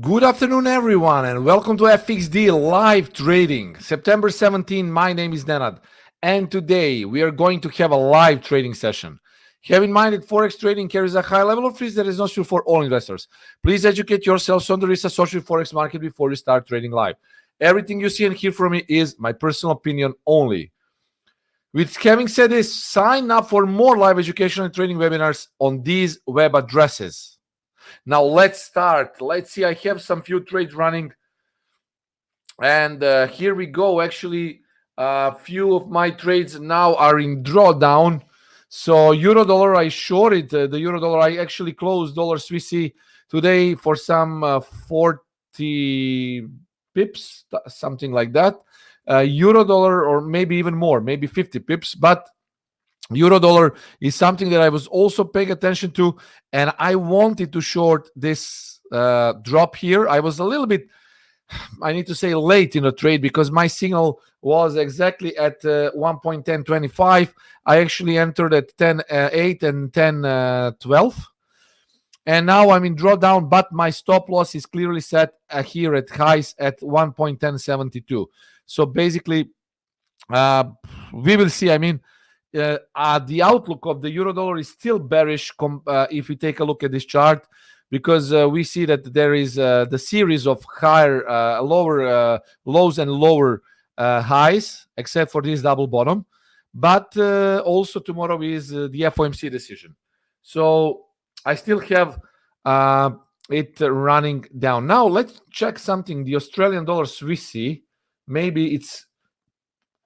Good afternoon, everyone, and welcome to FXD Live Trading. September 17, my name is Nenad, and today we are going to have a live trading session. Have in mind that Forex trading carries a high level of risk that is not suitable for all investors. Please educate yourselves on the risks associated with Forex market before you start trading live. Everything you see and hear from me is my personal opinion only. With having said this, sign up for more live education and trading webinars on these web addresses. Now let's start. Let's see. I have some few trades running, and here we go. Actually, a few of my trades now are in drawdown. So euro dollar, I shorted the euro dollar. I actually closed dollar Swissy today for some 40 pips, something like that. Euro dollar, or maybe even more, maybe 50 pips, but euro dollar is something that I was also paying attention to, and I wanted to short this drop here. I was a little bit, I need to say, late in the trade because my signal was exactly at 1.1025. I actually entered at 10.8 and 10.12. And now I'm in drawdown, but my stop loss is clearly set here at highs at 1.1072. So basically, we will see. I mean, the outlook of the euro dollar is still bearish if we take a look at this chart, because we see that there is the series of higher, lower lows and lower highs, except for this double bottom. But also tomorrow is the FOMC decision. So I still have it running down. Now let's check something. The Australian dollar Swissy, maybe it's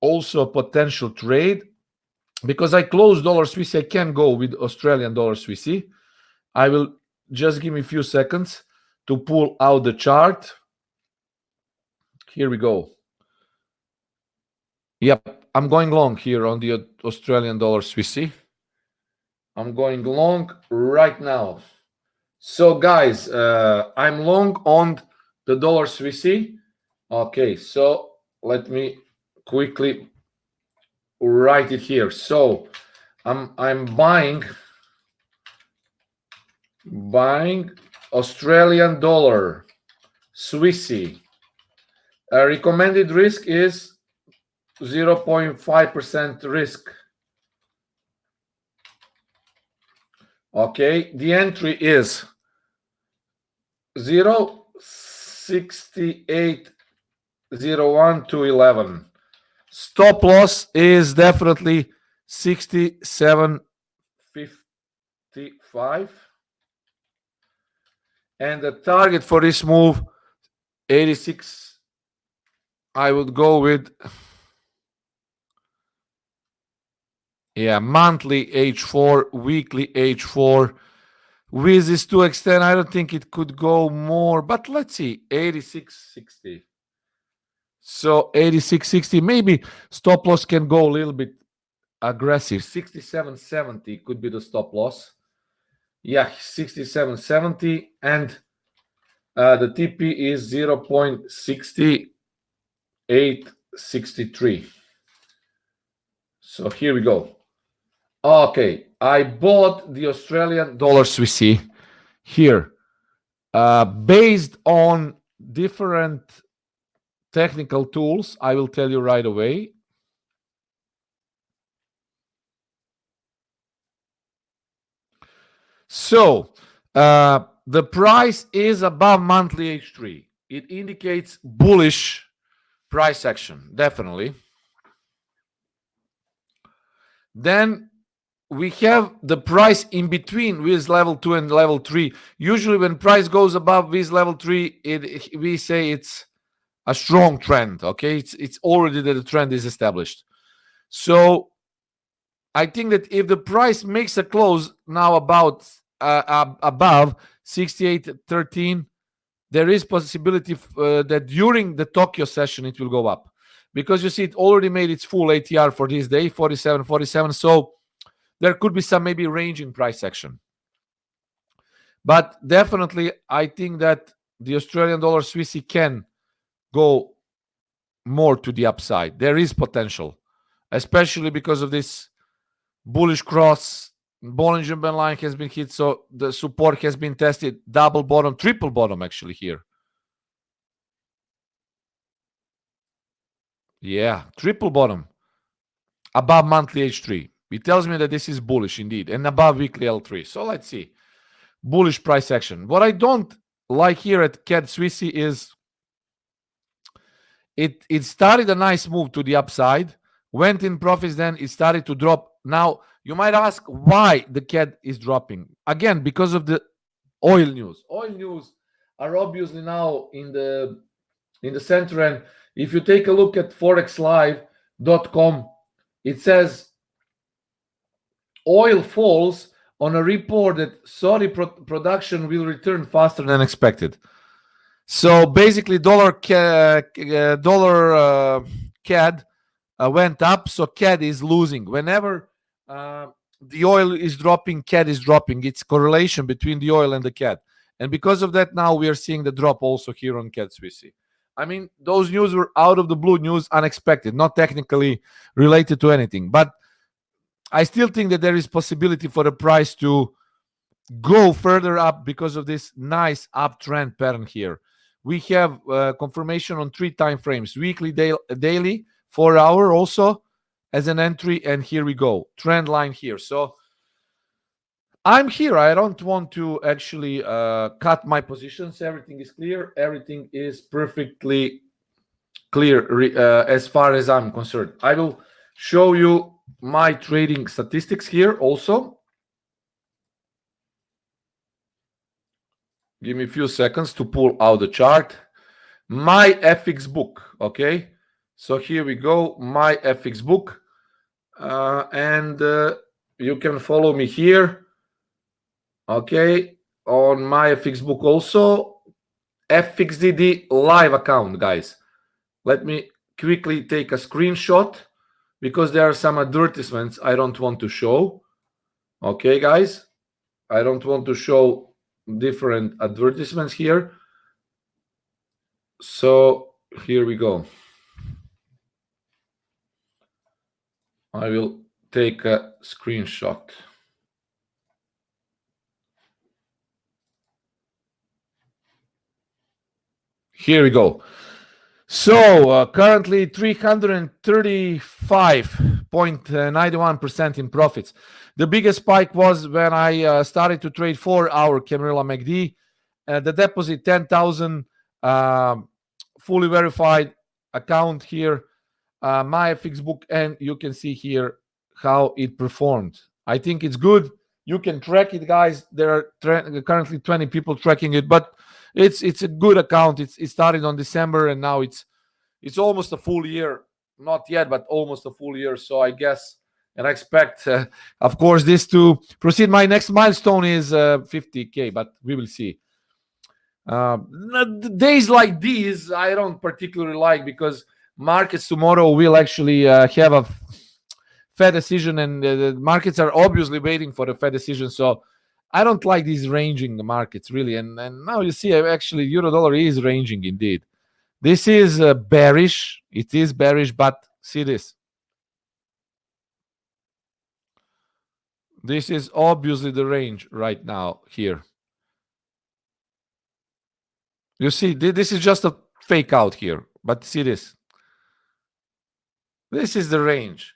also a potential trade. Because I closed dollar Swissy, I can go with Australian dollar Swissy. I will just give me a few seconds to pull out the chart. Here we go. Yep, I'm going long here on the Australian dollar Swissy. I'm going long right now. So guys, I'm long on the dollar Swissy. Okay, so let me quickly write it here. So I'm buying Australian dollar Swissy. Recommended risk is 0.5% risk. Okay, the entry is 0.6801 to 11. Stop loss is definitely 67.55. And the target for this move, 86. I would go with, monthly H4, weekly H4. With this to extend, I don't think it could go more, but let's see, 86.60. So 86.60, maybe stop loss can go a little bit aggressive. 67.70 could be the stop loss. Yeah, 67.70, and the TP is 0.6863. So here we go. Okay, I bought the Australian dollar Swissy here based on different technical tools. I will tell you right away. So the price is above monthly H3. It indicates bullish price action, definitely. Then we have the price in between with level 2 and level 3. Usually when price goes above with level 3, we say it's a strong trend. Okay, it's already that the trend is established. So I think that if the price makes a close now about above 68.13, there is possibility that during the Tokyo session it will go up, because you see it already made its full ATR for this day, 47.47. So there could be some maybe range in price action. But definitely, I think that the Australian dollar Swissy can go more to the upside. There is potential, especially because of this bullish cross. Bollinger Band line has been hit, so the support has been tested. Double bottom, triple bottom actually here. Yeah, triple bottom above monthly H3. It tells me that this is bullish indeed and above weekly L3. So let's see. Bullish price action. What I don't like here at CAD Swissy is it started a nice move to the upside, went in profits, then it started to drop. Now you might ask why the CAD is dropping. Again, because of the oil news. Oil news are obviously now in the center. And if you take a look at forexlive.com, it says oil falls on a report that Saudi production will return faster than expected. So basically, CAD went up, so CAD is losing. Whenever the oil is dropping, CAD is dropping. It's correlation between the oil and the CAD, and because of that, now we are seeing the drop also here on CAD Swissy. I mean, those news were out of the blue news, unexpected, not technically related to anything, but I still think that there is possibility for the price to go further up because of this nice uptrend pattern here. We have confirmation on 3 time frames: weekly, daily, 4-hour also as an entry, and here we go, trend line here. So I'm here. I don't want to actually cut my positions. Everything is clear. Everything is perfectly clear as far as I'm concerned. I will show you my trading statistics here also. Give me a few seconds to pull out the chart. My FX book, okay? So here we go, my FX book. And you can follow me here, okay? On my FX book also. FXDD live account, guys. Let me quickly take a screenshot because there are some advertisements I don't want to show. Okay, guys? I don't want to show different advertisements here. So here we go. I will take a screenshot. Here we go. So currently 335.91% in profits. The biggest spike was when I started to trade 4-hour Camarilla MACD. The deposit 10,000, fully verified account here, my FX book, and you can see here how it performed. I think it's good. You can track it, guys. There are currently 20 people tracking it, but it's a good account. It started on December, and now it's almost a full year. Not yet, but almost a full year. So I guess, and I expect, of course, this to proceed. My next milestone is 50K, but we will see. Days like these, I don't particularly like because markets tomorrow will actually have a Fed decision, and the markets are obviously waiting for the Fed decision. So I don't like these ranging the markets really. And now you see, actually, euro dollar is ranging indeed. This is bearish. It is bearish, but see this. This is obviously the range right now here. You see, this is just a fake out here, but see this. This is the range.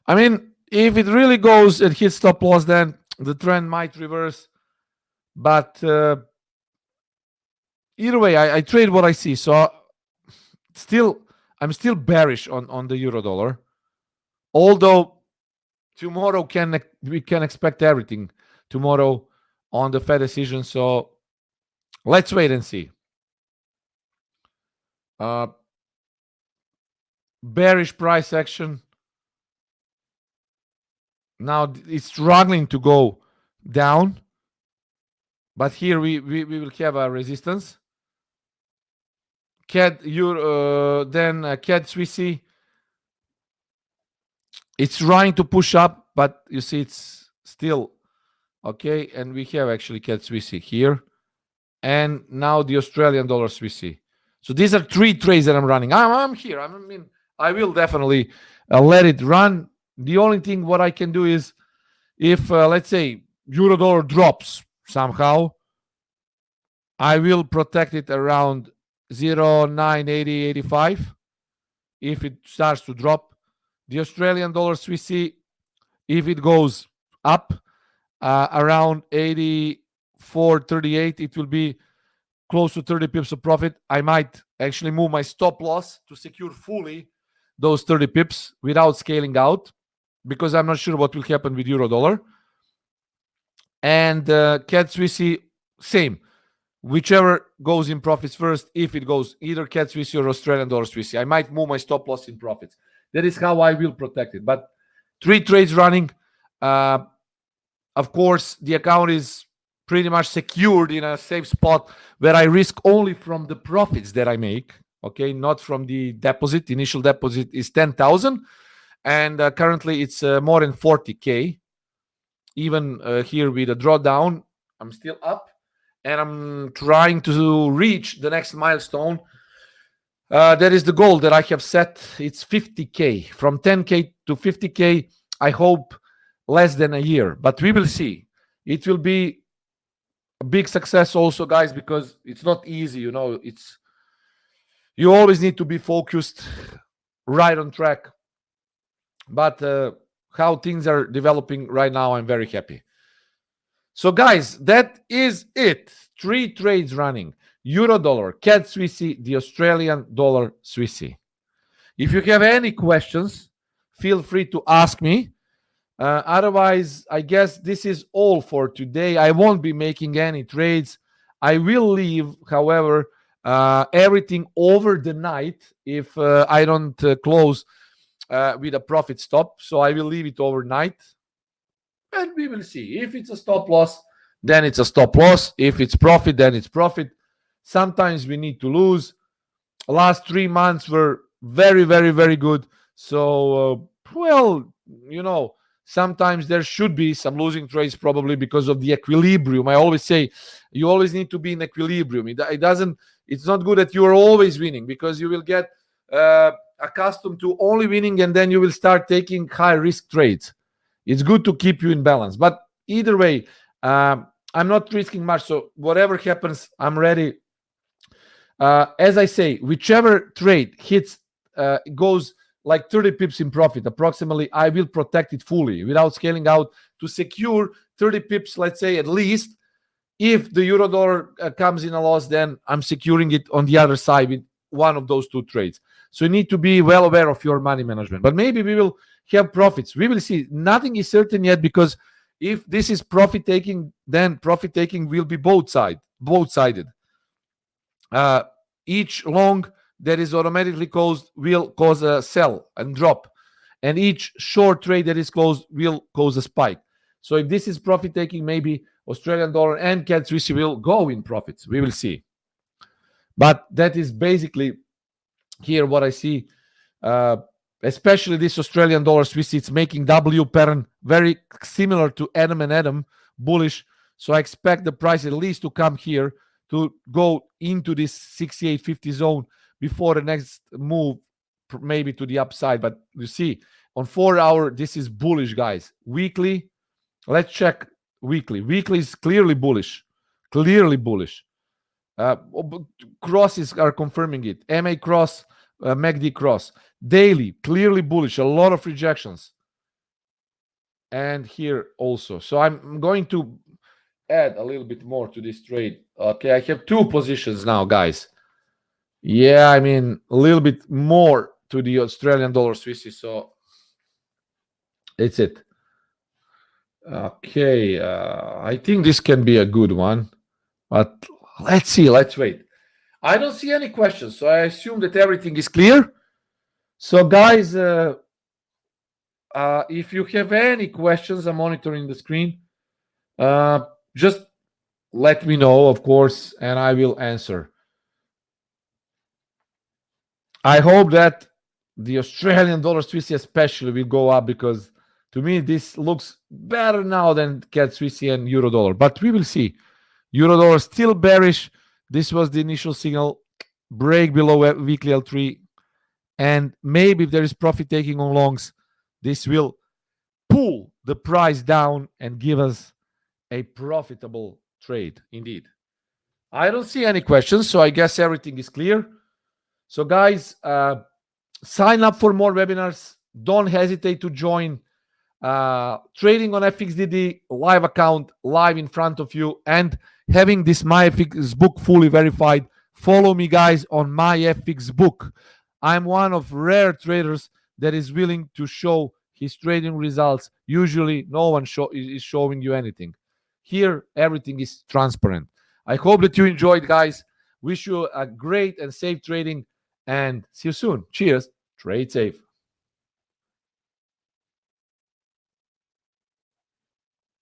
I mean, if it really goes and hits stop loss, then the trend might reverse. But either way, I trade what I see. So I'm still bearish on the euro dollar. Although tomorrow we can expect everything tomorrow on the Fed decision. So let's wait and see. Bearish price action. Now it's struggling to go down, but here we will have a resistance. CAD euro, then CAD Swissy. It's trying to push up, but you see it's still okay. And we have actually CAD Swissy here, and now the Australian dollar Swissy. So these are 3 trades that I'm running. I'm here. I mean, I will definitely let it run. The only thing what I can do is, if let's say euro dollar drops somehow, I will protect it around 0.98085. if it starts to drop. The Australian dollar Swiss C, if it goes up around 84.38, it will be close to 30 pips of profit. I might actually move my stop loss to secure fully those 30 pips without scaling out, because I'm not sure what will happen with euro dollar. And CAD Swissy, same. Whichever goes in profits first, if it goes either CAD Swissy or Australian dollar Swissy, I might move my stop loss in profits. That is how I will protect it. But 3 trades running. Of course, the account is pretty much secured in a safe spot where I risk only from the profits that I make. Okay, not from the deposit. Initial deposit is 10,000, and currently it's more than 40K. Even here with a drawdown, I'm still up, and I'm trying to reach the next milestone. That is the goal that I have set. It's 50K. From 10K to 50K, I hope less than a year, but we will see. It will be a big success also, guys, because it's not easy. You always need to be focused, right on track. But how things are developing right now, I'm very happy. So, guys, that is it. 3 trades running: euro dollar, CAD Swissy, the Australian dollar Swissy. If you have any questions, feel free to ask me. Otherwise, I guess this is all for today. I won't be making any trades. I will leave, however, everything over the night if I don't close with a profit stop. So I will leave it overnight, and we will see. If it's a stop loss, then it's a stop loss. If it's profit, then it's profit. Sometimes we need to lose. Last 3 months were very, very, very good. So, sometimes there should be some losing trades, probably because of the equilibrium. I always say you always need to be in equilibrium. It's not good that you are always winning, because you will get accustomed to only winning, and then you will start taking high risk trades. It's good to keep you in balance. But either way, I'm not risking much. So whatever happens, I'm ready. As I say, whichever trade hits, goes like 30 pips in profit approximately, I will protect it fully without scaling out to secure 30 pips, let's say, at least. If the euro dollar comes in a loss, then I'm securing it on the other side with one of those 2 trades. So you need to be well aware of your money management. But maybe we will have profits. We will see. Nothing is certain yet, because if this is profit taking, then profit taking will be both-sided. Each long that is automatically closed will cause a sell and drop, and each short trade that is closed will cause a spike. So if this is profit taking, maybe Australian dollar and CAD Swiss will go in profits. We will see. But that is basically here what I see. Especially this Australian dollar Swiss, it's making W pattern very similar to Adam and Adam, bullish. So I expect the price at least to come here to go into this 68.50 zone before the next move, maybe to the upside. But you see, on 4 hour, this is bullish, guys. Weekly, let's check weekly. Weekly is clearly bullish. Crosses are confirming it. MA cross, MACD cross. Daily, clearly bullish. A lot of rejections. And here also. So I'm going to add a little bit more to this trade. Okay, I have 2 positions now, guys. Yeah, I mean, a little bit more to the Australian dollar Swissy. So it's it. Okay, I think this can be a good one. But let's see. Let's wait. I don't see any questions, so I assume that everything is clear. So, guys, if you have any questions, I'm monitoring the screen. Just let me know, of course, and I will answer. I hope that the Australian dollar Swissy especially will go up, because to me this looks better now than CAD Swissy and euro dollar. But we will see. Euro dollar still bearish. This was the initial signal. Break below weekly L3. And maybe if there is profit taking on longs, this will pull the price down and give us a profitable trade indeed. I don't see any questions, so I guess everything is clear. So, guys, Sign up for more webinars. Don't hesitate to join. Trading on FXDD, live account, live in front of you, and having this MyFX book fully verified. Follow me, guys, on MyFX book. I'm one of rare traders that is willing to show his trading results. Usually, no one is showing you anything. Here, everything is transparent. I hope that you enjoyed, guys. Wish you a great and safe trading, and see you soon. Cheers. Trade safe.